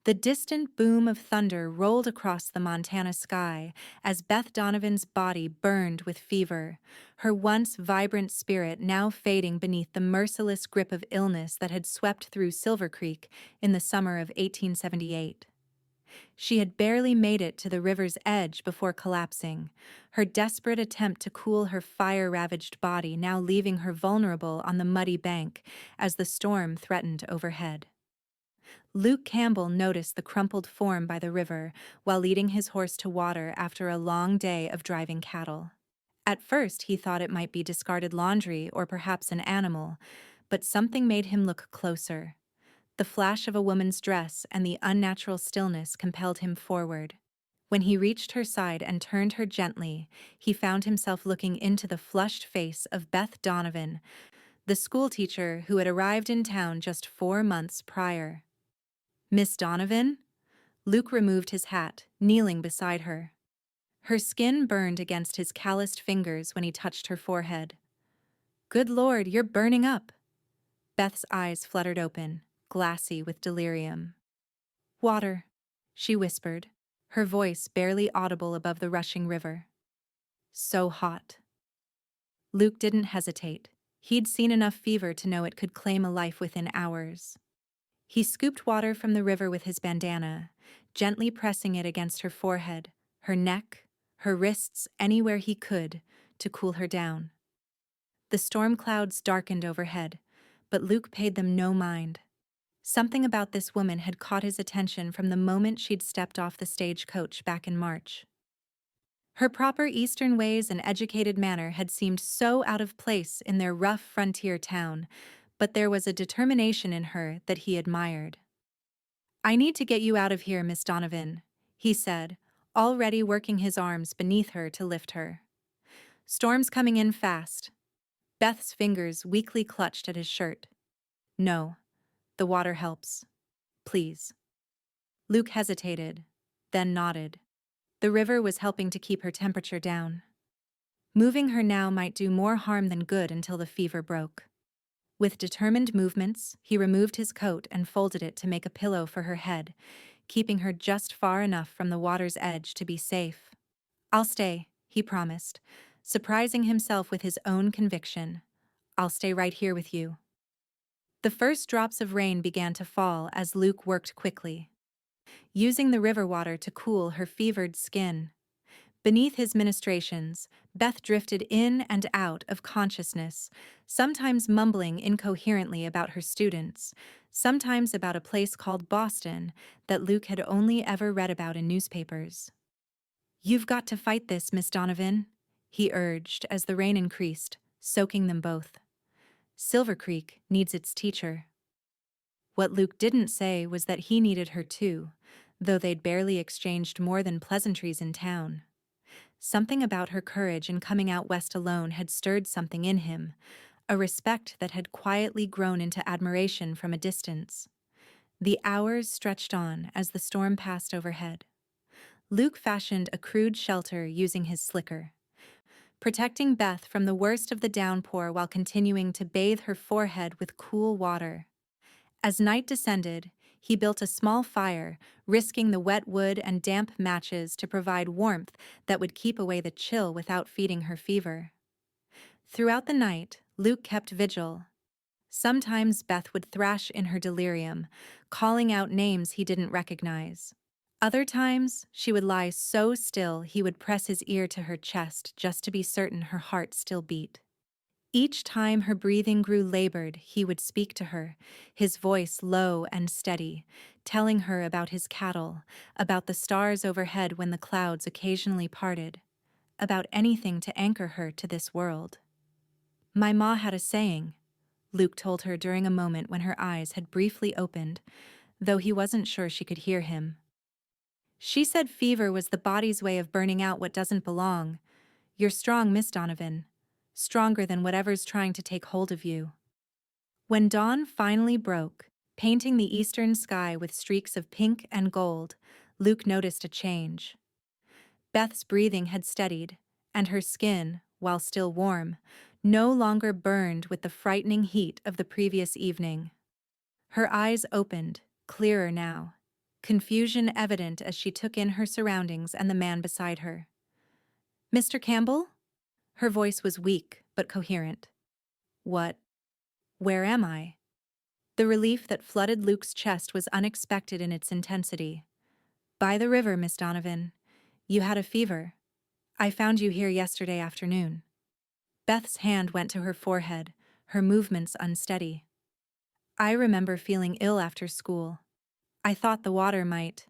The distant boom of thunder rolled across the Montana sky as Beth Donovan's body burned with fever, her once vibrant spirit now fading beneath the merciless grip of illness that had swept through Silver Creek in the summer of 1878. She had barely made it to the river's edge before collapsing, her desperate attempt to cool her fire-ravaged body now leaving her vulnerable on the muddy bank as the storm threatened overhead. Luke Campbell noticed the crumpled form by the river while leading his horse to water after a long day of driving cattle. At first, he thought it might be discarded laundry or perhaps an animal, but something made him look closer. The flash of a woman's dress and the unnatural stillness compelled him forward. When he reached her side and turned her gently, he found himself looking into the flushed face of Beth Donovan, the schoolteacher who had arrived in town just 4 months prior. "Miss Donovan?" Luke removed his hat, kneeling beside her. Her skin burned against his calloused fingers when he touched her forehead. "Good Lord, you're burning up!" Beth's eyes fluttered open, glassy with delirium. "Water," she whispered, her voice barely audible above the rushing river. "So hot." Luke didn't hesitate. He'd seen enough fever to know it could claim a life within hours. He scooped water from the river with his bandana, gently pressing it against her forehead, her neck, her wrists, anywhere he could, to cool her down. The storm clouds darkened overhead, but Luke paid them no mind. Something about this woman had caught his attention from the moment she'd stepped off the stagecoach back in March. Her proper Eastern ways and educated manner had seemed so out of place in their rough frontier town, but there was a determination in her that he admired. "I need to get you out of here, Miss Donovan," he said, already working his arms beneath her to lift her. "Storm's coming in fast." Beth's fingers weakly clutched at his shirt. "No, the water helps. Please." Luke hesitated, then nodded. The river was helping to keep her temperature down. Moving her now might do more harm than good until the fever broke. With determined movements, he removed his coat and folded it to make a pillow for her head, keeping her just far enough from the water's edge to be safe. "I'll stay," he promised, surprising himself with his own conviction. "I'll stay right here with you." The first drops of rain began to fall as Luke worked quickly, using the river water to cool her fevered skin. Beneath his ministrations, Beth drifted in and out of consciousness, sometimes mumbling incoherently about her students, sometimes about a place called Boston that Luke had only ever read about in newspapers. "You've got to fight this, Miss Donovan," he urged as the rain increased, soaking them both. "Silver Creek needs its teacher." What Luke didn't say was that he needed her too, though they'd barely exchanged more than pleasantries in town. Something about her courage in coming out west alone had stirred something in him, a respect that had quietly grown into admiration from a distance. The hours stretched on as the storm passed overhead. Luke fashioned a crude shelter using his slicker, protecting Beth from the worst of the downpour while continuing to bathe her forehead with cool water. As night descended, he built a small fire, risking the wet wood and damp matches to provide warmth that would keep away the chill without feeding her fever. Throughout the night, Luke kept vigil. Sometimes Beth would thrash in her delirium, calling out names he didn't recognize. Other times, she would lie so still he would press his ear to her chest just to be certain her heart still beat. Each time her breathing grew labored, he would speak to her, his voice low and steady, telling her about his cattle, about the stars overhead when the clouds occasionally parted, about anything to anchor her to this world. "My ma had a saying," Luke told her during a moment when her eyes had briefly opened, though he wasn't sure she could hear him. "She said fever was the body's way of burning out what doesn't belong. You're strong, Miss Donovan. Stronger than whatever's trying to take hold of you." When dawn finally broke, painting the eastern sky with streaks of pink and gold, Luke noticed a change. Beth's breathing had steadied, and her skin, while still warm, no longer burned with the frightening heat of the previous evening. Her eyes opened, clearer now, confusion evident as she took in her surroundings and the man beside her. "Mr. Campbell?" Her voice was weak but coherent. "What? Where am I?" The relief that flooded Luke's chest was unexpected in its intensity. "By the river, Miss Donovan. You had a fever. I found you here yesterday afternoon." Beth's hand went to her forehead, her movements unsteady. "I remember feeling ill after school. I thought the water might."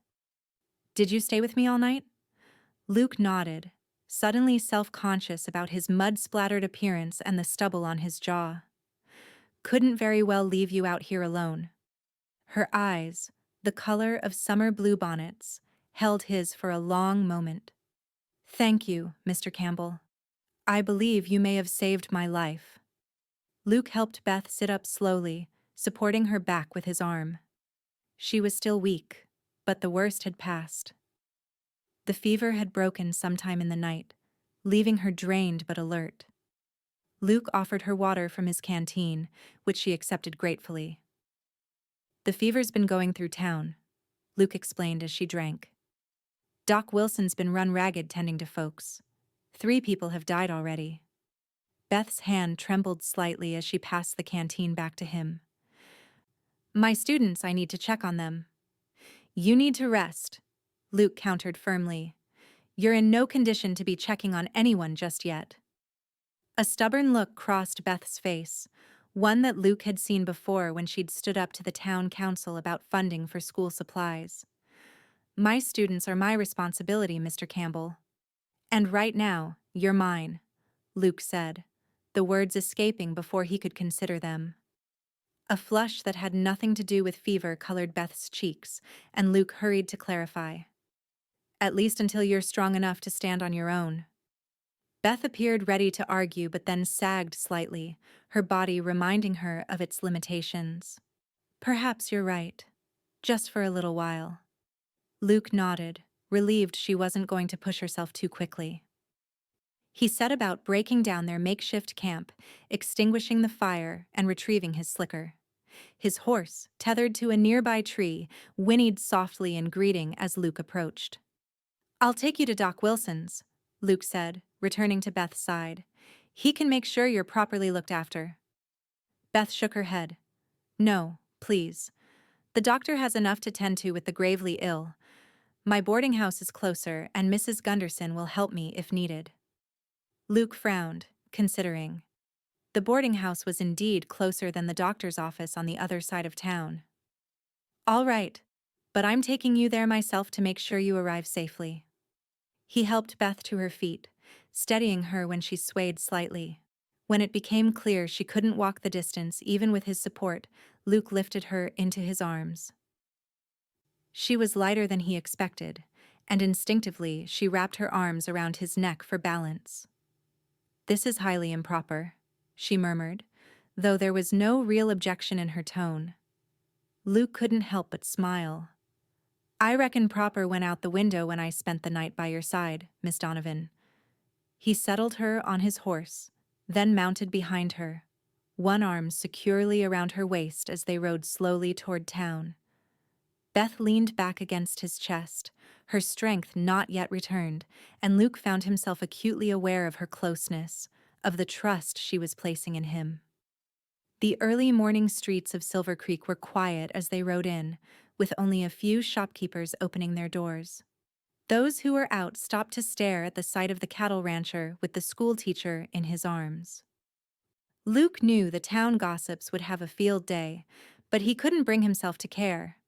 "Did you stay with me all night?" Luke nodded, suddenly self-conscious about his mud-splattered appearance and the stubble on his jaw. "Couldn't very well leave you out here alone." Her eyes, the color of summer bluebonnets, held his for a long moment. "Thank you, Mr. Campbell. I believe you may have saved my life." Luke helped Beth sit up slowly, supporting her back with his arm. She was still weak, but the worst had passed. The fever had broken sometime in the night, leaving her drained but alert. Luke offered her water from his canteen, which she accepted gratefully. "The fever's been going through town," Luke explained as she drank. "Doc Wilson's been run ragged tending to folks. 3 people have died already." Beth's hand trembled slightly as she passed the canteen back to him. "My students, I need to check on them." "You need to rest," Luke countered firmly. "You're in no condition to be checking on anyone just yet." A stubborn look crossed Beth's face, one that Luke had seen before when she'd stood up to the town council about funding for school supplies. "My students are my responsibility, Mr. Campbell. And right now, you're mine," Luke said, the words escaping before he could consider them. A flush that had nothing to do with fever colored Beth's cheeks, and Luke hurried to clarify. "At least until you're strong enough to stand on your own." Beth appeared ready to argue but then sagged slightly, her body reminding her of its limitations. "Perhaps you're right. Just for a little while." Luke nodded, relieved she wasn't going to push herself too quickly. He set about breaking down their makeshift camp, extinguishing the fire, and retrieving his slicker. His horse, tethered to a nearby tree, whinnied softly in greeting as Luke approached. "I'll take you to Doc Wilson's," Luke said, returning to Beth's side. "He can make sure you're properly looked after." Beth shook her head. "No, please. The doctor has enough to tend to with the gravely ill. My boarding house is closer, and Mrs. Gunderson will help me if needed." Luke frowned, considering. The boarding house was indeed closer than the doctor's office on the other side of town. "All right, but I'm taking you there myself to make sure you arrive safely." He helped Beth to her feet, steadying her when she swayed slightly. When it became clear she couldn't walk the distance even with his support, Luke lifted her into his arms. She was lighter than he expected, and instinctively she wrapped her arms around his neck for balance. "This is highly improper," she murmured, though there was no real objection in her tone. Luke couldn't help but smile. "I reckon proper went out the window when I spent the night by your side, Miss Donovan." He settled her on his horse, then mounted behind her, one arm securely around her waist as they rode slowly toward town. Beth leaned back against his chest, her strength not yet returned, and Luke found himself acutely aware of her closeness, of the trust she was placing in him. The early morning streets of Silver Creek were quiet as they rode in, with only a few shopkeepers opening their doors. Those who were out stopped to stare at the sight of the cattle rancher with the schoolteacher in his arms. Luke knew the town gossips would have a field day, but he couldn't bring himself to care.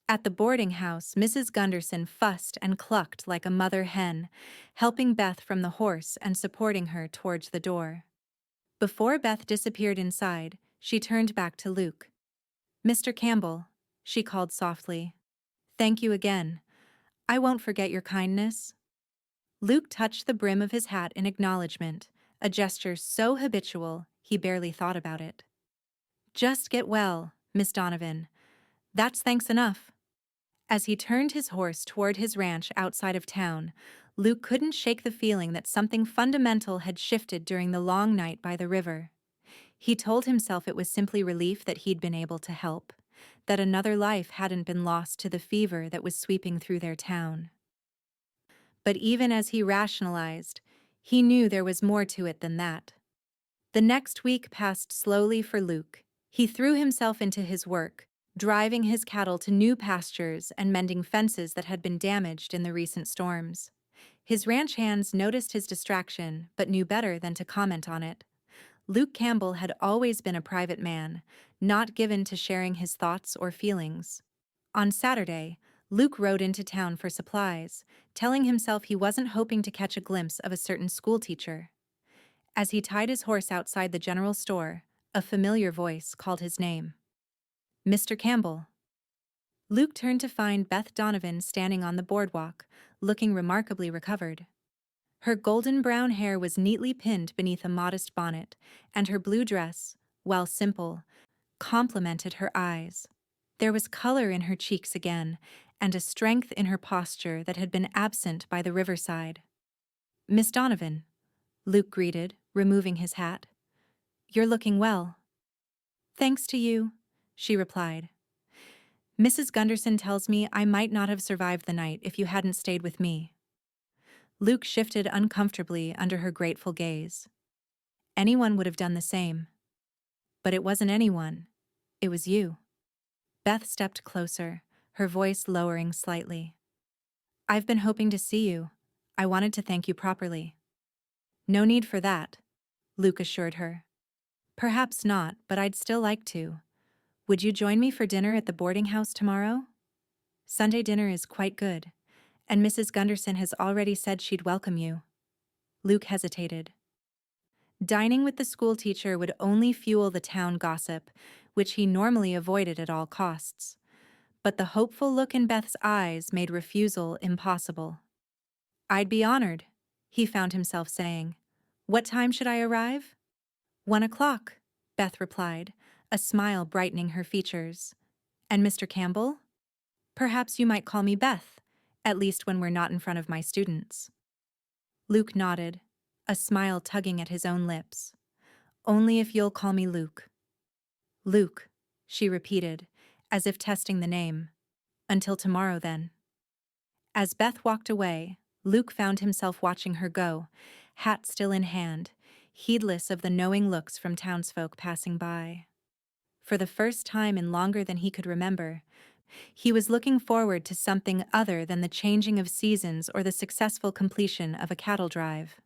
At the boarding house, Mrs. Gunderson fussed and clucked like a mother hen, helping Beth from the horse and supporting her towards the door. Before Beth disappeared inside, she turned back to Luke. "Mr. Campbell," she called softly. "Thank you again. I won't forget your kindness." Luke touched the brim of his hat in acknowledgement, a gesture so habitual he barely thought about it. "Just get well, Miss Donovan. That's thanks enough." As he turned his horse toward his ranch outside of town, Luke couldn't shake the feeling that something fundamental had shifted during the long night by the river. He told himself it was simply relief that he'd been able to help, that another life hadn't been lost to the fever that was sweeping through their town. But even as he rationalized, he knew there was more to it than that. The next week passed slowly for Luke. He threw himself into his work, driving his cattle to new pastures and mending fences that had been damaged in the recent storms. His ranch hands noticed his distraction, but knew better than to comment on it. Luke Campbell had always been a private man, not given to sharing his thoughts or feelings. On Saturday, Luke rode into town for supplies, telling himself he wasn't hoping to catch a glimpse of a certain schoolteacher. As he tied his horse outside the general store, a familiar voice called his name. Mr. Campbell. Luke turned to find Beth Donovan standing on the boardwalk, looking remarkably recovered. Her golden brown hair was neatly pinned beneath a modest bonnet, and her blue dress, while simple, complemented her eyes. There was color in her cheeks again, and a strength in her posture that had been absent by the riverside. Miss Donovan, Luke greeted, removing his hat. You're looking well. Thanks to you, she replied. Mrs. Gunderson tells me I might not have survived the night if you hadn't stayed with me. Luke shifted uncomfortably under her grateful gaze. Anyone would have done the same. But it wasn't anyone. It was you. Beth stepped closer, her voice lowering slightly. I've been hoping to see you. I wanted to thank you properly. No need for that, Luke assured her. Perhaps not, but I'd still like to. Would you join me for dinner at the boarding house tomorrow? Sunday dinner is quite good, and Mrs. Gunderson has already said she'd welcome you. Luke hesitated. Dining with the schoolteacher would only fuel the town gossip, which he normally avoided at all costs. But the hopeful look in Beth's eyes made refusal impossible. I'd be honored, he found himself saying. What time should I arrive? 1 o'clock, Beth replied, a smile brightening her features. And Mr. Campbell? Perhaps you might call me Beth, at least when we're not in front of my students. Luke nodded, a smile tugging at his own lips. Only if you'll call me Luke. Luke, she repeated, as if testing the name. Until tomorrow, then. As Beth walked away, Luke found himself watching her go, hat still in hand, heedless of the knowing looks from townsfolk passing by. For the first time in longer than he could remember, he was looking forward to something other than the changing of seasons or the successful completion of a cattle drive.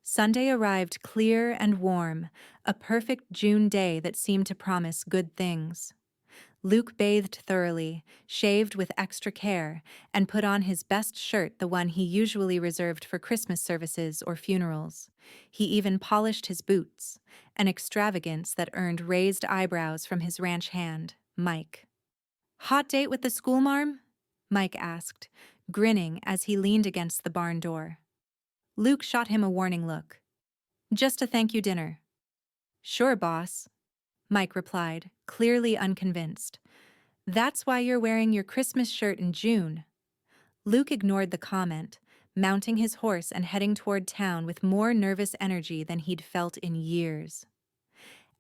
Sunday arrived clear and warm, a perfect June day that seemed to promise good things. Luke bathed thoroughly, shaved with extra care, and put on his best shirt, the one he usually reserved for Christmas services or funerals. He even polished his boots, an extravagance that earned raised eyebrows from his ranch hand, Mike. Hot date with the schoolmarm? Mike asked, grinning as he leaned against the barn door. Luke shot him a warning look. Just a thank you dinner. Sure, boss, Mike replied, clearly unconvinced. That's why you're wearing your Christmas shirt in June. Luke ignored the comment, mounting his horse and heading toward town with more nervous energy than he'd felt in years.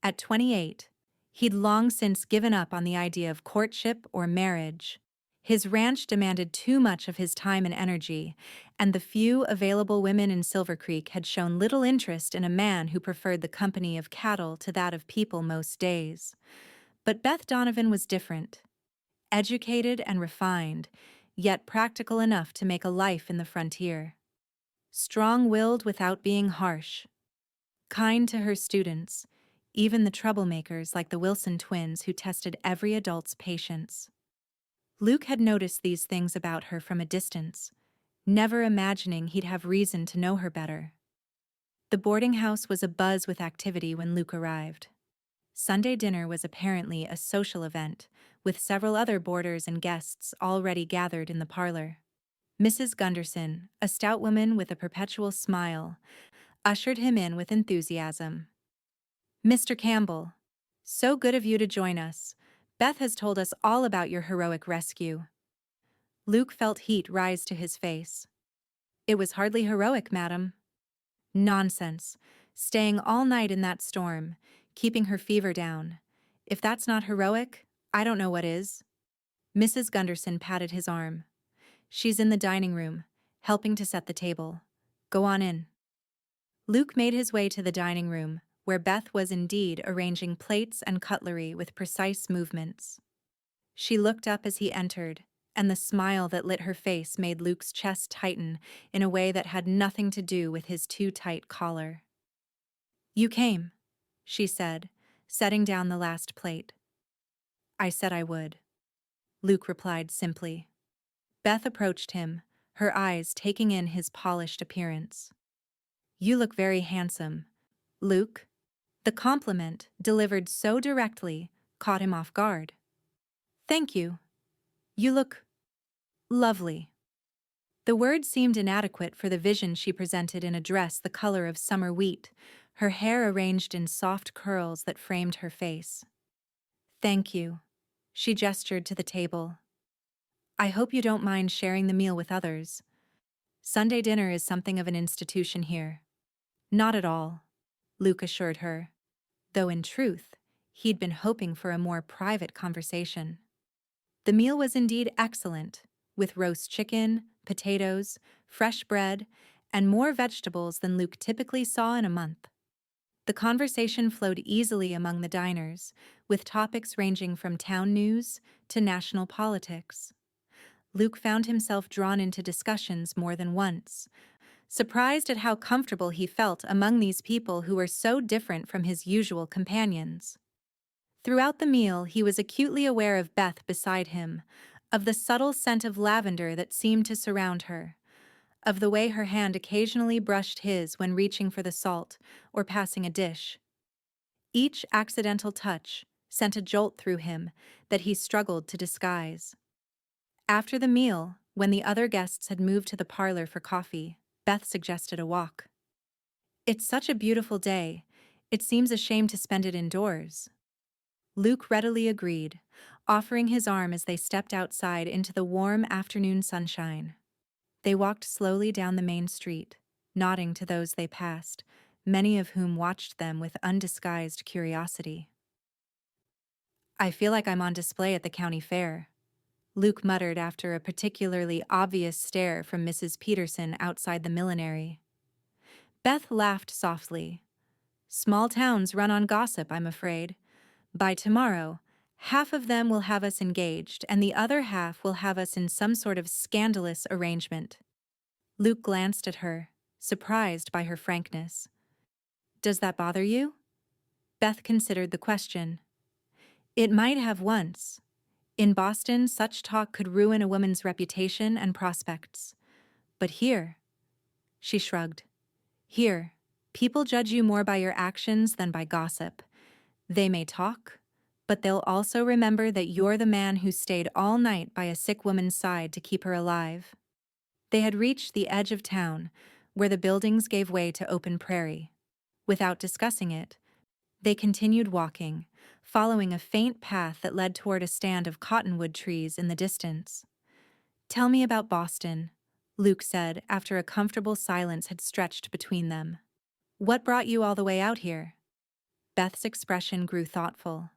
At 28, he'd long since given up on the idea of courtship or marriage. His ranch demanded too much of his time and energy, and the few available women in Silver Creek had shown little interest in a man who preferred the company of cattle to that of people most days. But Beth Donovan was different. Educated and refined, yet practical enough to make a life in the frontier. Strong-willed without being harsh. Kind to her students, even the troublemakers like the Wilson twins who tested every adult's patience. Luke had noticed these things about her from a distance, never imagining he'd have reason to know her better. The boarding house was abuzz with activity when Luke arrived. Sunday dinner was apparently a social event, with several other boarders and guests already gathered in the parlor. Mrs. Gunderson, a stout woman with a perpetual smile, ushered him in with enthusiasm. Mr. Campbell, so good of you to join us. Beth has told us all about your heroic rescue. Luke felt heat rise to his face. It was hardly heroic, madam. Nonsense. Staying all night in that storm, keeping her fever down. If that's not heroic, I don't know what is. Mrs. Gunderson patted his arm. She's in the dining room, helping to set the table. Go on in. Luke made his way to the dining room, where Beth was indeed arranging plates and cutlery with precise movements. She looked up as he entered, and the smile that lit her face made Luke's chest tighten in a way that had nothing to do with his too tight collar. You came, she said, setting down the last plate. I said I would. Luke replied simply. Beth approached him, her eyes taking in his polished appearance. You look very handsome, Luke. The compliment, delivered so directly, caught him off guard. Thank you. You look lovely. The words seemed inadequate for the vision she presented in a dress the color of summer wheat, her hair arranged in soft curls that framed her face. Thank you. She gestured to the table. I hope you don't mind sharing the meal with others. Sunday dinner is something of an institution here. Not at all, Luke assured her, though in truth, he'd been hoping for a more private conversation. The meal was indeed excellent, with roast chicken, potatoes, fresh bread, and more vegetables than Luke typically saw in a month. The conversation flowed easily among the diners, with topics ranging from town news to national politics. Luke found himself drawn into discussions more than once, surprised at how comfortable he felt among these people who were so different from his usual companions. Throughout the meal, he was acutely aware of Beth beside him, of the subtle scent of lavender that seemed to surround her, of the way her hand occasionally brushed his when reaching for the salt or passing a dish. Each accidental touch sent a jolt through him that he struggled to disguise. After the meal, when the other guests had moved to the parlor for coffee, Beth suggested a walk. It's such a beautiful day, it seems a shame to spend it indoors. Luke readily agreed, offering his arm as they stepped outside into the warm afternoon sunshine. They walked slowly down the main street, nodding to those they passed, many of whom watched them with undisguised curiosity. I feel like I'm on display at the county fair, Luke muttered after a particularly obvious stare from Mrs. Peterson outside the millinery. Beth laughed softly. Small towns run on gossip, I'm afraid. By tomorrow, half of them will have us engaged, and the other half will have us in some sort of scandalous arrangement. Luke glanced at her, surprised by her frankness. Does that bother you? Beth considered the question. It might have once. In Boston, such talk could ruin a woman's reputation and prospects. But here, she shrugged. Here, people judge you more by your actions than by gossip. They may talk, but they'll also remember that you're the man who stayed all night by a sick woman's side to keep her alive. They had reached the edge of town, where the buildings gave way to open prairie. Without discussing it, they continued walking, following a faint path that led toward a stand of cottonwood trees in the distance. Tell me about Boston, Luke said after a comfortable silence had stretched between them. What brought you all the way out here? Beth's expression grew thoughtful.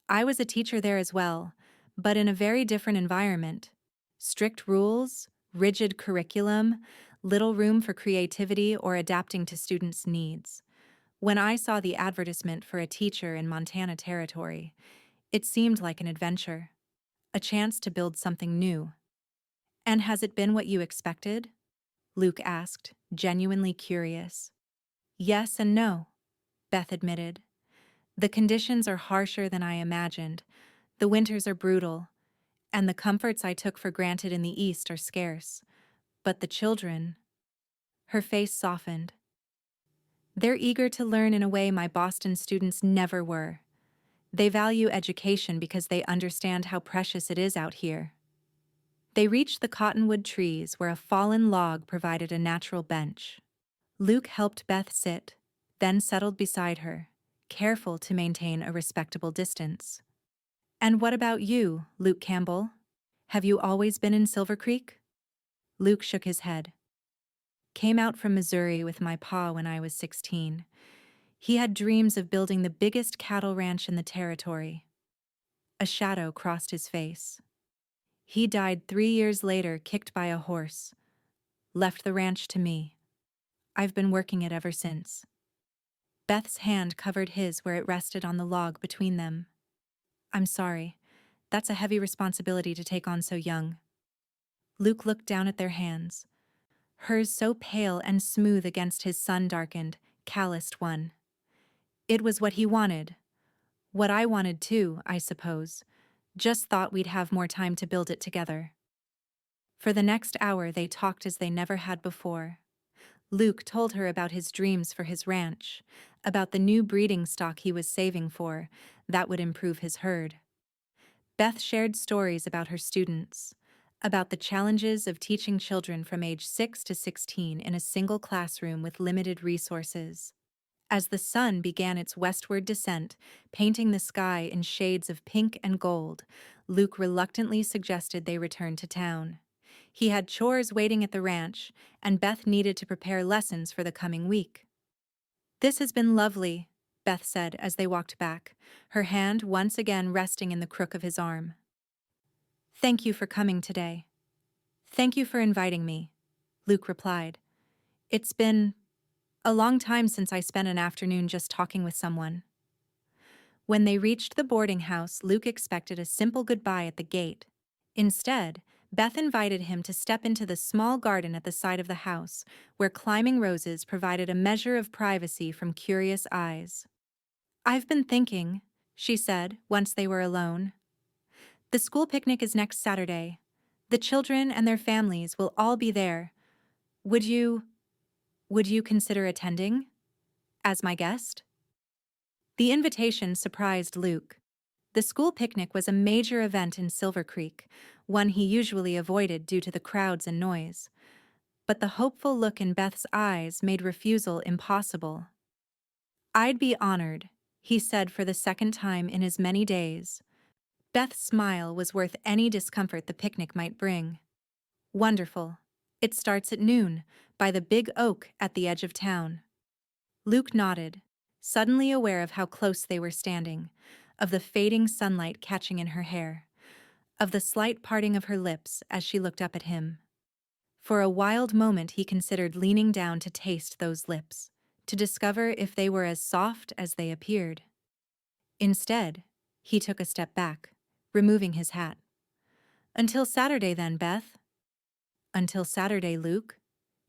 I was a teacher there as well, but in a very different environment. Strict rules, rigid curriculum, little room for creativity or adapting to students' needs. When I saw the advertisement for a teacher in Montana Territory, it seemed like an adventure, a chance to build something new. And has it been what you expected? Luke asked, genuinely curious. Yes and no, Beth admitted. The conditions are harsher than I imagined, the winters are brutal, and the comforts I took for granted in the East are scarce. But the children... Her face softened. They're eager to learn in a way my Boston students never were. They value education because they understand how precious it is out here. They reached the cottonwood trees where a fallen log provided a natural bench. Luke helped Beth sit, then settled beside her, careful to maintain a respectable distance. And what about you, Luke Campbell? Have you always been in Silver Creek? Luke shook his head. Came out from Missouri with my pa when I was 16. He had dreams of building the biggest cattle ranch in the territory. A shadow crossed his face. He died 3 years later, kicked by a horse. Left the ranch to me. I've been working it ever since. Beth's hand covered his where it rested on the log between them. I'm sorry. That's a heavy responsibility to take on so young. Luke looked down at their hands, hers so pale and smooth against his sun-darkened, calloused one. It was what he wanted. What I wanted too, I suppose. Just thought we'd have more time to build it together. For the next hour they talked as they never had before. Luke told her about his dreams for his ranch, about the new breeding stock he was saving for, that would improve his herd. Beth shared stories about her students, about the challenges of teaching children from age 6 to 16 in a single classroom with limited resources. As the sun began its westward descent, painting the sky in shades of pink and gold, Luke reluctantly suggested they return to town. He had chores waiting at the ranch, and Beth needed to prepare lessons for the coming week. This has been lovely, Beth said as they walked back, her hand once again resting in the crook of his arm. Thank you for coming today. Thank you for inviting me, Luke replied. It's been a long time since I spent an afternoon just talking with someone. When they reached the boarding house, Luke expected a simple goodbye at the gate. Instead, Beth invited him to step into the small garden at the side of the house, where climbing roses provided a measure of privacy from curious eyes. I've been thinking, she said, once they were alone. The school picnic is next Saturday. The children and their families will all be there. Would you consider attending? As my guest? The invitation surprised Luke. The school picnic was a major event in Silver Creek, one he usually avoided due to the crowds and noise. But the hopeful look in Beth's eyes made refusal impossible. I'd be honored, he said for the second time in as many days. Beth's smile was worth any discomfort the picnic might bring. Wonderful. It starts at noon, by the big oak at the edge of town. Luke nodded, suddenly aware of how close they were standing, of the fading sunlight catching in her hair, of the slight parting of her lips as she looked up at him. For a wild moment he considered leaning down to taste those lips, to discover if they were as soft as they appeared. Instead, he took a step back, removing his hat. Until Saturday then, Beth. Until Saturday, Luke,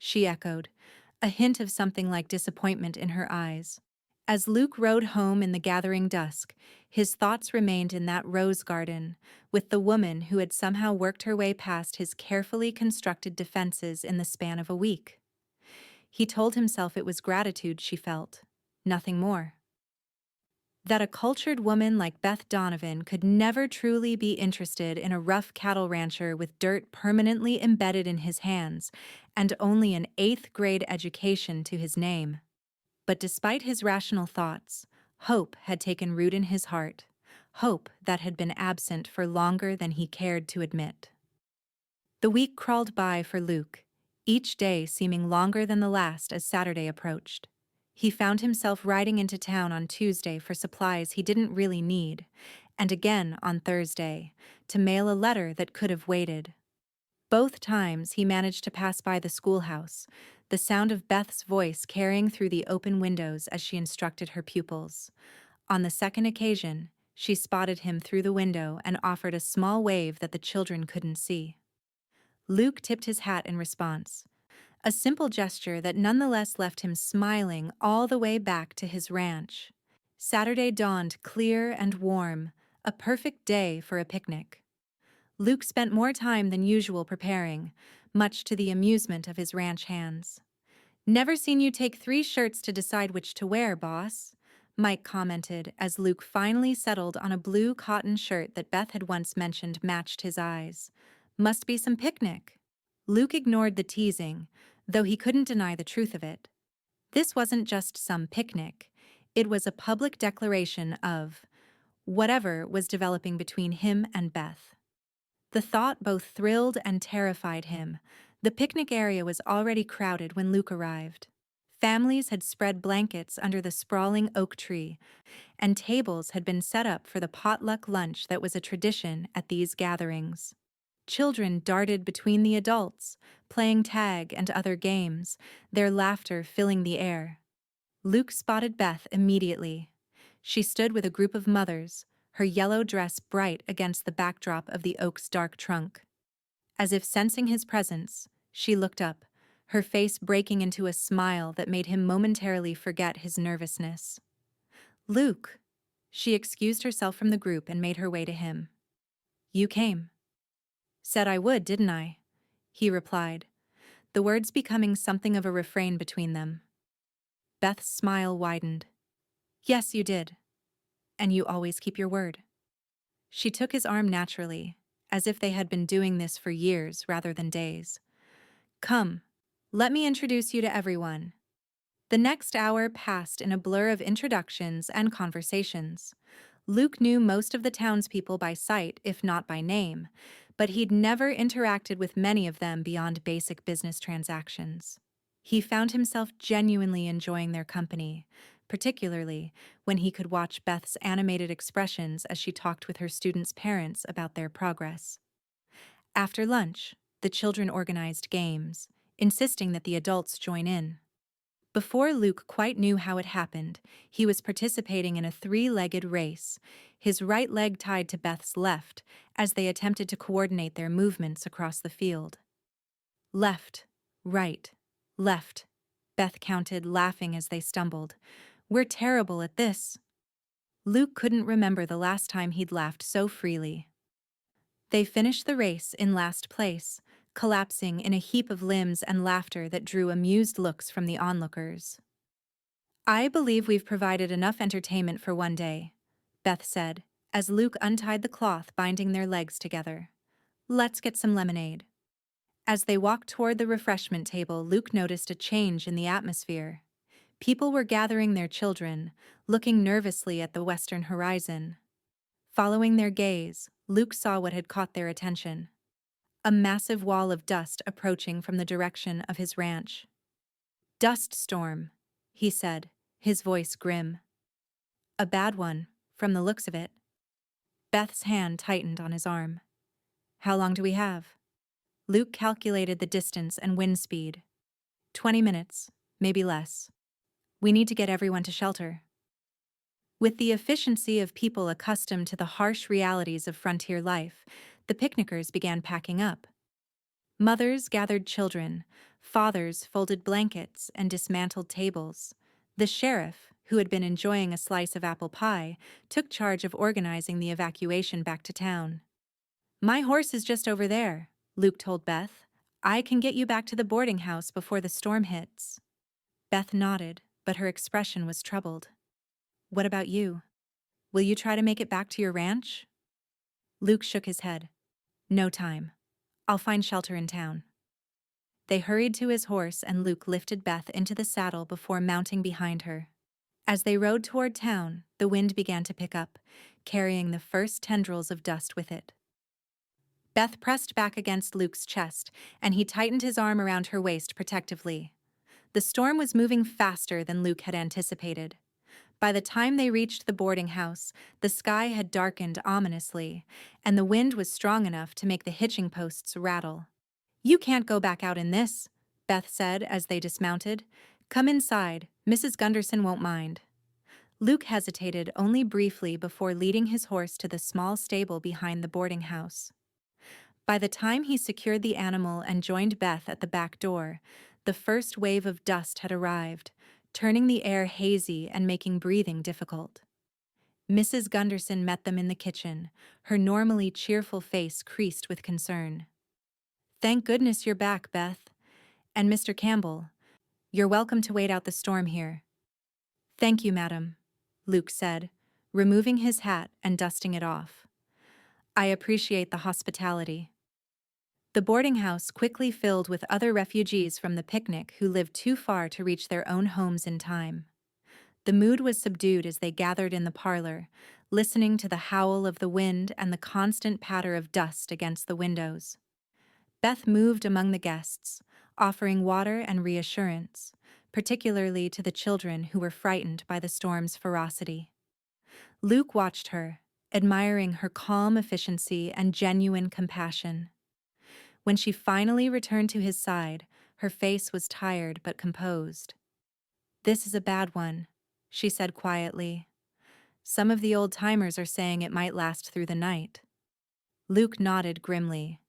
she echoed, a hint of something like disappointment in her eyes. As Luke rode home in the gathering dusk, his thoughts remained in that rose garden, with the woman who had somehow worked her way past his carefully constructed defenses in the span of a week. He told himself it was gratitude she felt, nothing more. That a cultured woman like Beth Donovan could never truly be interested in a rough cattle rancher with dirt permanently embedded in his hands and only an 8th-grade education to his name. But despite his rational thoughts, hope had taken root in his heart, hope that had been absent for longer than he cared to admit. The week crawled by for Luke, each day seeming longer than the last as Saturday approached. He found himself riding into town on Tuesday for supplies he didn't really need, and again on Thursday, to mail a letter that could have waited. Both times he managed to pass by the schoolhouse, the sound of Beth's voice carrying through the open windows as she instructed her pupils. On the second occasion, she spotted him through the window and offered a small wave that the children couldn't see. Luke tipped his hat in response, a simple gesture that nonetheless left him smiling all the way back to his ranch. Saturday dawned clear and warm, a perfect day for a picnic. Luke spent more time than usual preparing, much to the amusement of his ranch hands. Never seen you take 3 shirts to decide which to wear, boss, Mike commented as Luke finally settled on a blue cotton shirt that Beth had once mentioned matched his eyes. Must be some picnic. Luke ignored the teasing, though he couldn't deny the truth of it. This wasn't just some picnic. It was a public declaration of whatever was developing between him and Beth. The thought both thrilled and terrified him. The picnic area was already crowded when Luke arrived. Families had spread blankets under the sprawling oak tree, and tables had been set up for the potluck lunch that was a tradition at these gatherings. Children darted between the adults, playing tag and other games, their laughter filling the air. Luke spotted Beth immediately. She stood with a group of mothers, her yellow dress bright against the backdrop of the oak's dark trunk. As if sensing his presence, she looked up, her face breaking into a smile that made him momentarily forget his nervousness. "Luke!" She excused herself from the group and made her way to him. "You came." "Said I would, didn't I?" he replied, the words becoming something of a refrain between them. Beth's smile widened. "Yes, you did. And you always keep your word." She took his arm naturally, as if they had been doing this for years rather than days. "Come, let me introduce you to everyone." The next hour passed in a blur of introductions and conversations. Luke knew most of the townspeople by sight, if not by name, but he'd never interacted with many of them beyond basic business transactions. He found himself genuinely enjoying their company, particularly when he could watch Beth's animated expressions as she talked with her students' parents about their progress. After lunch, the children organized games, insisting that the adults join in. Before Luke quite knew how it happened, he was participating in a three-legged race, his right leg tied to Beth's left, as they attempted to coordinate their movements across the field. Left, right, left, Beth counted, laughing as they stumbled. "We're terrible at this." Luke couldn't remember the last time he'd laughed so freely. They finished the race in last place, collapsing in a heap of limbs and laughter that drew amused looks from the onlookers. "I believe we've provided enough entertainment for one day," Beth said, as Luke untied the cloth binding their legs together. "Let's get some lemonade." As they walked toward the refreshment table, Luke noticed a change in the atmosphere. People were gathering their children, looking nervously at the western horizon. Following their gaze, Luke saw what had caught their attention. A massive wall of dust approaching from the direction of his ranch. "Dust storm," he said, his voice grim. "A bad one, from the looks of it." Beth's hand tightened on his arm. "How long do we have?" Luke calculated the distance and wind speed. 20 minutes, maybe less. "We need to get everyone to shelter." With the efficiency of people accustomed to the harsh realities of frontier life, the picnickers began packing up. Mothers gathered children, fathers folded blankets and dismantled tables. The sheriff, who had been enjoying a slice of apple pie, took charge of organizing the evacuation back to town. "My horse is just over there," Luke told Beth. "I can get you back to the boarding house before the storm hits." Beth nodded, but her expression was troubled. "What about you? Will you try to make it back to your ranch?" Luke shook his head. "No time. I'll find shelter in town." They hurried to his horse and Luke lifted Beth into the saddle before mounting behind her. As they rode toward town, the wind began to pick up, carrying the first tendrils of dust with it. Beth pressed back against Luke's chest, and he tightened his arm around her waist protectively. The storm was moving faster than Luke had anticipated. By the time they reached the boarding house, the sky had darkened ominously, and the wind was strong enough to make the hitching posts rattle. "You can't go back out in this," Beth said as they dismounted. "Come inside, Mrs. Gunderson won't mind." Luke hesitated only briefly before leading his horse to the small stable behind the boarding house. By the time he secured the animal and joined Beth at the back door, the first wave of dust had arrived, turning the air hazy and making breathing difficult. Mrs. Gunderson met them in the kitchen, her normally cheerful face creased with concern. "Thank goodness you're back, Beth. And Mr. Campbell, you're welcome to wait out the storm here." "Thank you, madam," Luke said, removing his hat and dusting it off. "I appreciate the hospitality." The boarding house quickly filled with other refugees from the picnic who lived too far to reach their own homes in time. The mood was subdued as they gathered in the parlor, listening to the howl of the wind and the constant patter of dust against the windows. Beth moved among the guests, offering water and reassurance, particularly to the children who were frightened by the storm's ferocity. Luke watched her, admiring her calm efficiency and genuine compassion. When she finally returned to his side, her face was tired but composed. "This is a bad one," she said quietly. "Some of the old-timers are saying it might last through the night." Luke nodded grimly.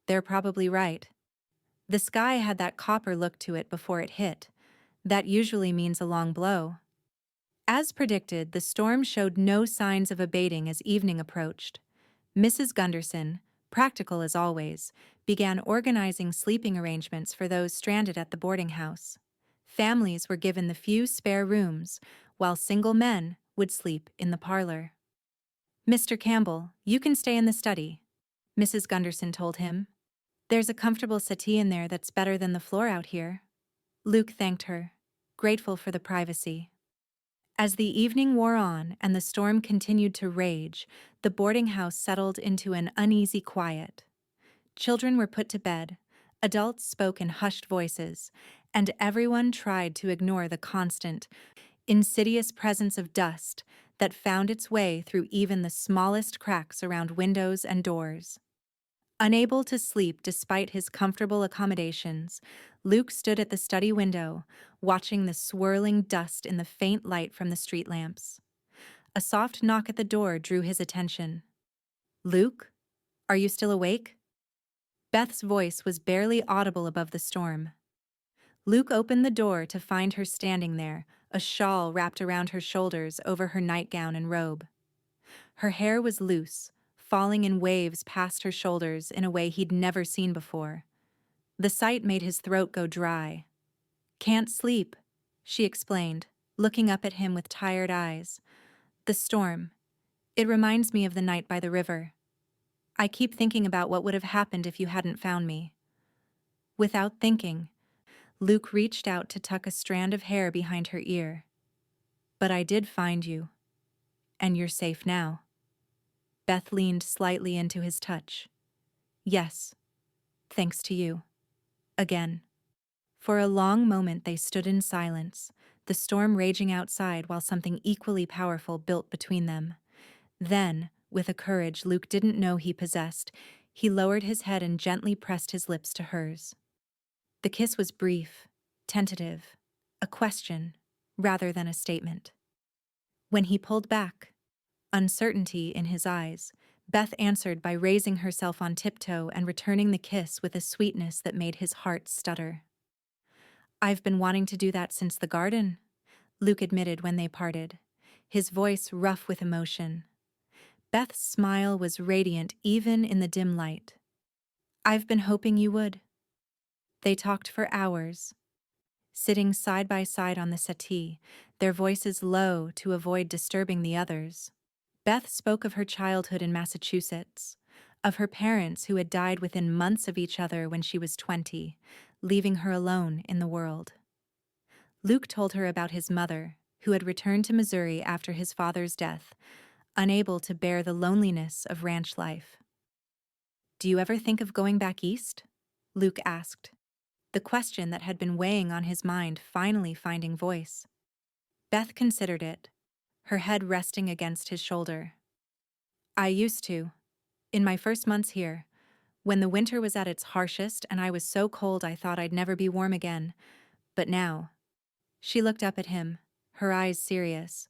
"They're probably right. The sky had that copper look to it before it hit. That usually means a long blow." As predicted, the storm showed no signs of abating as evening approached. Mrs. Gunderson, practical as always, began organizing sleeping arrangements for those stranded at the boarding house. Families were given the few spare rooms, while single men would sleep in the parlor. "Mr. Campbell, you can stay in the study," Mrs. Gunderson told him. "There's a comfortable settee in there that's better than the floor out here." Luke thanked her, grateful for the privacy. As the evening wore on and the storm continued to rage, the boarding house settled into an uneasy quiet. Children were put to bed, adults spoke in hushed voices, and everyone tried to ignore the constant, insidious presence of dust that found its way through even the smallest cracks around windows and doors. Unable to sleep despite his comfortable accommodations, Luke stood at the study window, watching the swirling dust in the faint light from the street lamps. A soft knock at the door drew his attention. "Luke, are you still awake?" Beth's voice was barely audible above the storm. Luke opened the door to find her standing there, a shawl wrapped around her shoulders over her nightgown and robe. Her hair was loose, falling in waves past her shoulders in a way he'd never seen before. The sight made his throat go dry. "Can't sleep," she explained, looking up at him with tired eyes. "The storm. It reminds me of the night by the river. I keep thinking about what would have happened if you hadn't found me." Without thinking, Luke reached out to tuck a strand of hair behind her ear. "But I did find you. And you're safe now." Beth leaned slightly into his touch. "Yes, thanks to you." Again. For a long moment they stood in silence, the storm raging outside while something equally powerful built between them. Then, with a courage Luke didn't know he possessed, he lowered his head and gently pressed his lips to hers. The kiss was brief, tentative, a question, rather than a statement. When he pulled back, uncertainty in his eyes, Beth answered by raising herself on tiptoe and returning the kiss with a sweetness that made his heart stutter. "I've been wanting to do that since the garden," Luke admitted when they parted, his voice rough with emotion. Beth's smile was radiant even in the dim light. "I've been hoping you would." They talked for hours, sitting side by side on the settee, their voices low to avoid disturbing the others. Beth spoke of her childhood in Massachusetts, of her parents who had died within months of each other when she was 20, leaving her alone in the world. Luke told her about his mother, who had returned to Missouri after his father's death, unable to bear the loneliness of ranch life. "Do you ever think of going back east?" Luke asked, the question that had been weighing on his mind finally finding voice. Beth considered it, her head resting against his shoulder. "I used to, in my first months here, when the winter was at its harshest and I was so cold I thought I'd never be warm again. But now," she looked up at him, her eyes serious,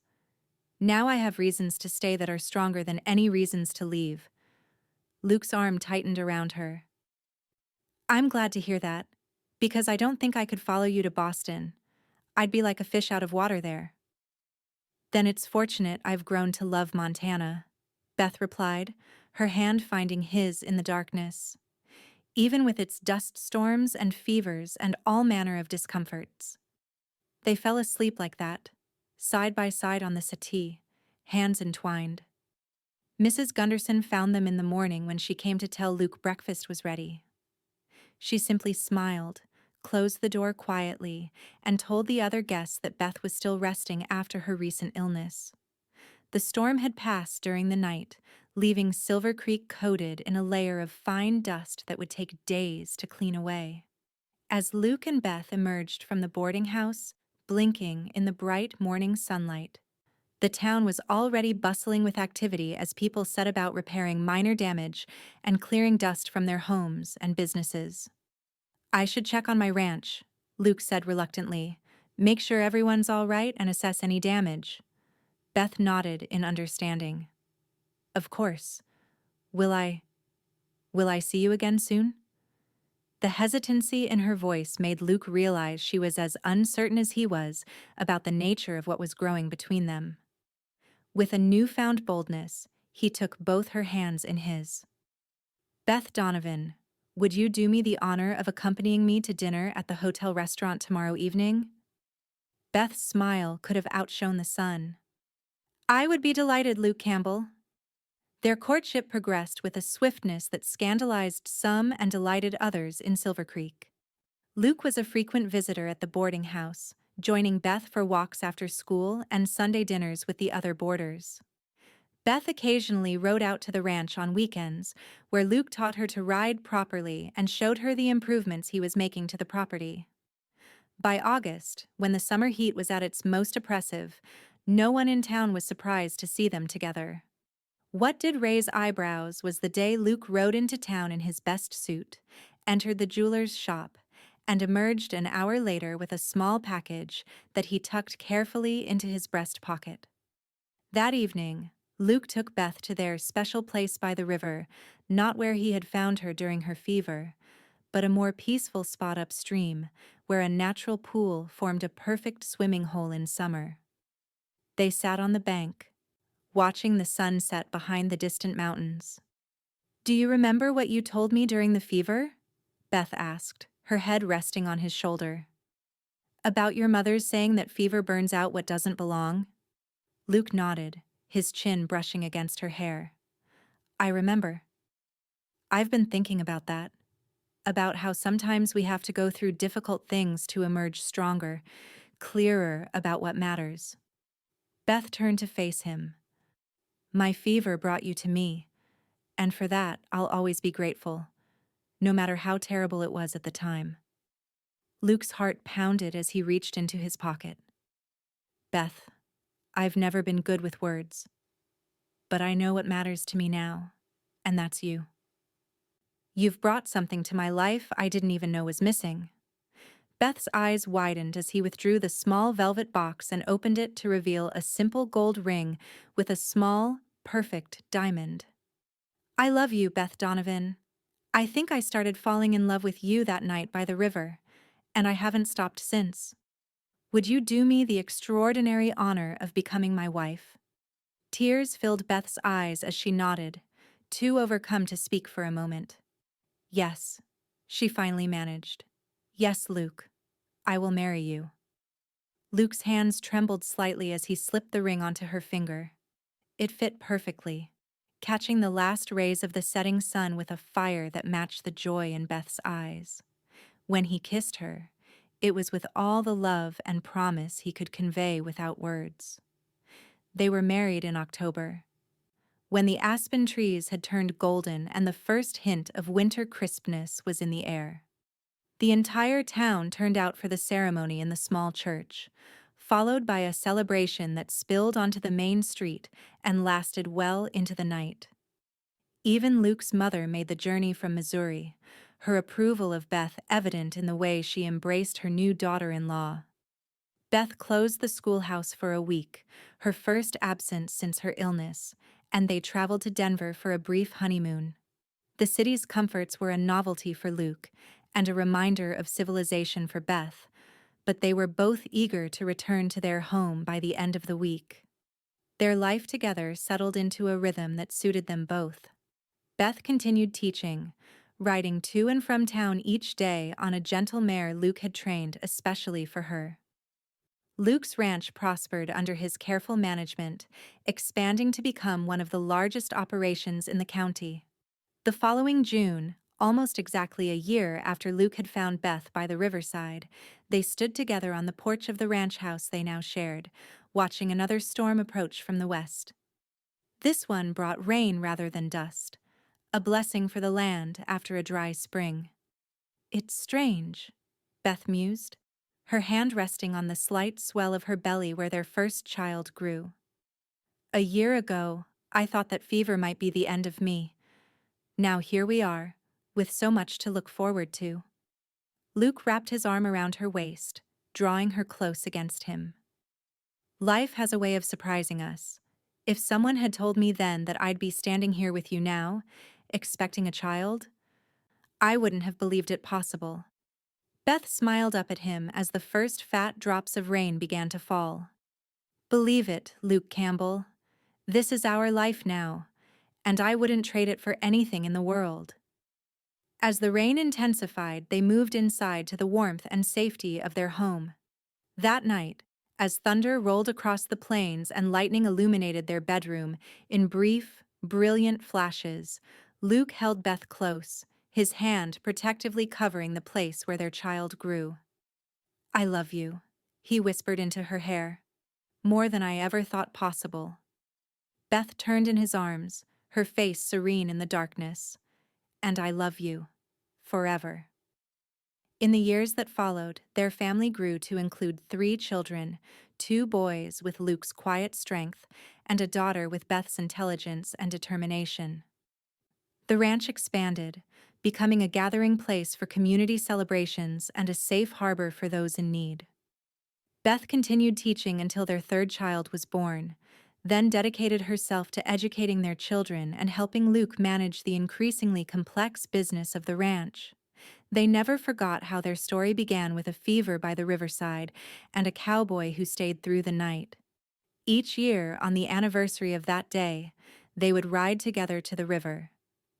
"now I have reasons to stay that are stronger than any reasons to leave." Luke's arm tightened around her. "I'm glad to hear that, because I don't think I could follow you to Boston. I'd be like a fish out of water there." "Then it's fortunate I've grown to love Montana," Beth replied, her hand finding his in the darkness. "Even with its dust storms and fevers and all manner of discomforts." They fell asleep like that, side by side on the settee, hands entwined. Mrs. Gunderson found them in the morning when she came to tell Luke breakfast was ready. She simply smiled, closed the door quietly, and told the other guests that Beth was still resting after her recent illness. The storm had passed during the night, leaving Silver Creek coated in a layer of fine dust that would take days to clean away. As Luke and Beth emerged from the boarding house, blinking in the bright morning sunlight. The town was already bustling with activity as people set about repairing minor damage and clearing dust from their homes and businesses. "I should check on my ranch," Luke said reluctantly. "Make sure everyone's all right and assess any damage." Beth nodded in understanding. "Of course. Will I... will I see you again soon?" The hesitancy in her voice made Luke realize she was as uncertain as he was about the nature of what was growing between them. With a newfound boldness, he took both her hands in his. "Beth Donovan, would you do me the honor of accompanying me to dinner at the hotel restaurant tomorrow evening?" Beth's smile could have outshone the sun. "I would be delighted, Luke Campbell." Their courtship progressed with a swiftness that scandalized some and delighted others in Silver Creek. Luke was a frequent visitor at the boarding house, joining Beth for walks after school and Sunday dinners with the other boarders. Beth occasionally rode out to the ranch on weekends, where Luke taught her to ride properly and showed her the improvements he was making to the property. By August, when the summer heat was at its most oppressive, no one in town was surprised to see them together. What did raise eyebrows was the day Luke rode into town in his best suit, entered the jeweler's shop, and emerged an hour later with a small package that he tucked carefully into his breast pocket. That evening, Luke took Beth to their special place by the river, not where he had found her during her fever, but a more peaceful spot upstream, where a natural pool formed a perfect swimming hole in summer. They sat on the bank, watching the sun set behind the distant mountains. "Do you remember what you told me during the fever?" Beth asked, her head resting on his shoulder. "About your mother's saying that fever burns out what doesn't belong?" Luke nodded, his chin brushing against her hair. "I remember. I've been thinking about that. About how sometimes we have to go through difficult things to emerge stronger, clearer about what matters." Beth turned to face him. "My fever brought you to me, and for that I'll always be grateful, no matter how terrible it was at the time." Luke's heart pounded as he reached into his pocket. "Beth, I've never been good with words, but I know what matters to me now, and that's you. You've brought something to my life I didn't even know was missing." Beth's eyes widened as he withdrew the small velvet box and opened it to reveal a simple gold ring with a small, perfect diamond. "I love you, Beth Donovan. I think I started falling in love with you that night by the river, and I haven't stopped since. Would you do me the extraordinary honor of becoming my wife?" Tears filled Beth's eyes as she nodded, too overcome to speak for a moment. "Yes," she finally managed. "Yes, Luke. I will marry you." Luke's hands trembled slightly as he slipped the ring onto her finger. It fit perfectly, catching the last rays of the setting sun with a fire that matched the joy in Beth's eyes. When he kissed her, it was with all the love and promise he could convey without words. They were married in October, when the aspen trees had turned golden and the first hint of winter crispness was in the air. The entire town turned out for the ceremony in the small church, followed by a celebration that spilled onto the main street and lasted well into the night. Even Luke's mother made the journey from Missouri, her approval of Beth evident in the way she embraced her new daughter-in-law. Beth closed the schoolhouse for a week, her first absence since her illness, and they traveled to Denver for a brief honeymoon. The city's comforts were a novelty for Luke and a reminder of civilization for Beth, but they were both eager to return to their home by the end of the week. Their life together settled into a rhythm that suited them both. Beth continued teaching, riding to and from town each day on a gentle mare Luke had trained especially for her. Luke's ranch prospered under his careful management, expanding to become one of the largest operations in the county. The following June, almost exactly a year after Luke had found Beth by the riverside, they stood together on the porch of the ranch house they now shared, watching another storm approach from the west. This one brought rain rather than dust, a blessing for the land after a dry spring. "It's strange," Beth mused. her hand resting on the slight swell of her belly where their first child grew. "A year ago, I thought that fever might be the end of me. Now here we are, with so much to look forward to." Luke wrapped his arm around her waist, drawing her close against him. "Life has a way of surprising us. If someone had told me then that I'd be standing here with you now, expecting a child, I wouldn't have believed it possible." Beth smiled up at him as the first fat drops of rain began to fall. "Believe it, Luke Campbell. This is our life now, and I wouldn't trade it for anything in the world." As the rain intensified, they moved inside to the warmth and safety of their home. That night, as thunder rolled across the plains and lightning illuminated their bedroom in brief, brilliant flashes, Luke held Beth close, his hand protectively covering the place where their child grew. "I love you," he whispered into her hair. "More than I ever thought possible." Beth turned in his arms, her face serene in the darkness. "And I love you. Forever." In the years that followed, their family grew to include 3 children, 2 boys with Luke's quiet strength, and a daughter with Beth's intelligence and determination. The ranch expanded, becoming a gathering place for community celebrations and a safe harbor for those in need. Beth continued teaching until their 3rd child was born, then dedicated herself to educating their children and helping Luke manage the increasingly complex business of the ranch. They never forgot how their story began with a fever by the riverside and a cowboy who stayed through the night. Each year, on the anniversary of that day, they would ride together to the river,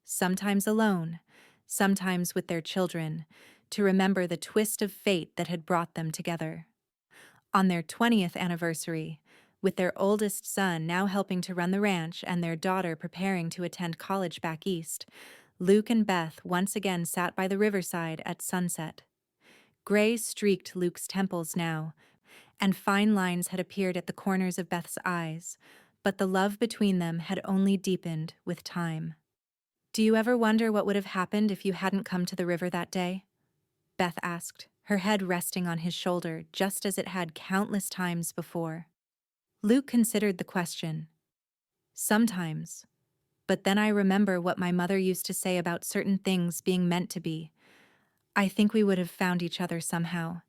sometimes alone, sometimes with their children, to remember the twist of fate that had brought them together. On their 20th anniversary, with their oldest son now helping to run the ranch and their daughter preparing to attend college back east, Luke and Beth once again sat by the riverside at sunset. Gray streaked Luke's temples now, and fine lines had appeared at the corners of Beth's eyes, but the love between them had only deepened with time. "Do you ever wonder what would have happened if you hadn't come to the river that day?" Beth asked, her head resting on his shoulder just as it had countless times before. Luke considered the question. "Sometimes. But then I remember what my mother used to say about certain things being meant to be. I think we would have found each other somehow,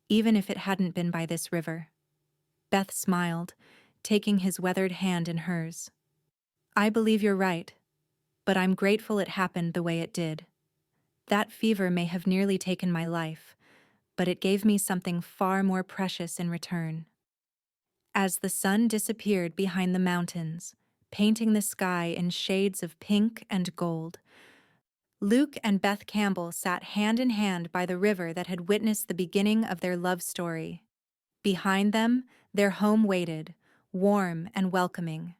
even if it hadn't been by this river." Beth smiled, taking his weathered hand in hers. "I believe you're right, but I'm grateful it happened the way it did. That fever may have nearly taken my life, but it gave me something far more precious in return." As the sun disappeared behind the mountains, painting the sky in shades of pink and gold, Luke and Beth Campbell sat hand in hand by the river that had witnessed the beginning of their love story. Behind them, their home waited, warm and welcoming.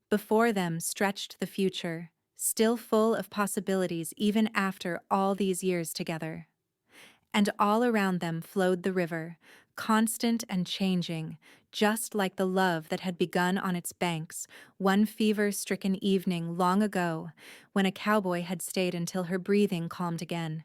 Before them stretched the future, still full of possibilities even after all these years together. And all around them flowed the river, constant and changing, just like the love that had begun on its banks one fever-stricken evening long ago when a cowboy had stayed until her breathing calmed again.